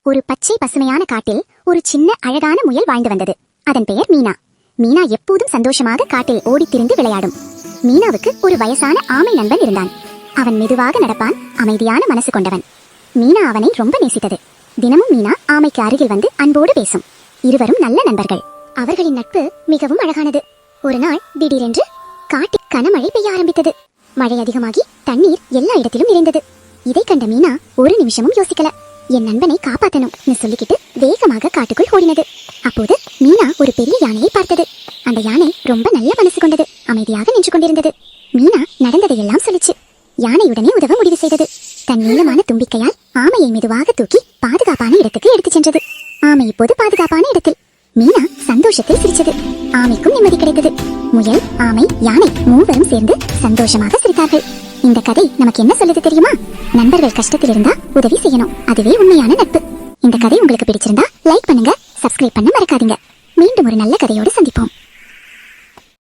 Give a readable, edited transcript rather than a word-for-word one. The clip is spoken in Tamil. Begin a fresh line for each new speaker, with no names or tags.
ஒரு பச்சை பசுமையான காட்டில் ஒரு சின்ன அழகான முயல் வாழ்ந்து வந்தது. அதன் பெயர் மீனா. மீனா எப்போதும் சந்தோஷமாக காட்டில் ஓடித்திரிந்து விளையாடும். மீனாவுக்கு ஒரு வயசான ஆமை நண்பன் இருந்தான். அவன் மெதுவாக நடப்பான், அமைதியான மனசு கொண்டவன். மீனா அவனை ரொம்ப நேசித்தது. தினமும் மீனா ஆமைக்கு அருகில் வந்து அன்போடு பேசும். இருவரும் நல்ல நண்பர்கள். அவர்களின் நட்பு மிகவும் அழகானது. ஒரு நாள் திடீரென்று காட்டில் கனமழை பெய்ய ஆரம்பித்தது. மழை அதிகமாகி தண்ணீர் எல்லா இடத்திலும் நிறைந்தது. இதை கண்ட மீனா ஒரு நிமிஷமும் யோசிக்கல. என் நண்பனை காப்பாற்றணும் சொல்லிக்கிட்டு வேகமாக காட்டுக்குள் ஓடினது. அப்போது மீனா ஒரு பெரிய யானையை பார்த்தது. அந்த யானை ரொம்ப நல்ல மனசு கொண்டது. அமைதியாக நின்று கொண்டிருந்தது. மீனா நடந்ததையெல்லாம் சொல்லிச்சு. யானையுடனே உதவ முடிவு செய்தது. தன் நீளமான தும்பிக்கையால் ஆமையை மெதுவாக தூக்கி பாதுகாப்பான இடத்துக்கு எடுத்துச் சென்றது. ஆமை இப்போது பாதுகாப்பான இடத்தில். மீனா சந்தோஷத்தில் சிரிச்சது. ஆமைக்கும் நிம்மதி கிடைத்தது. முயல், ஆமை, யானை மூவரும் சேர்ந்து சந்தோஷமாக சிரித்தார்கள். இந்த கதை நமக்கு என்ன சொல்லுது தெரியுமா? நண்பர்கள் கஷ்டத்தில் இருந்தா உதவி செய்யணும். அதுவே உண்மையான நட்பு. இந்த கதை உங்களுக்கு பிடிச்சிருந்தா லைக் பண்ணுங்க, சப்ஸ்கிரைப் பண்ண மறக்காதீங்க. மீண்டும் ஒரு நல்ல கதையோடு சந்திப்போம்.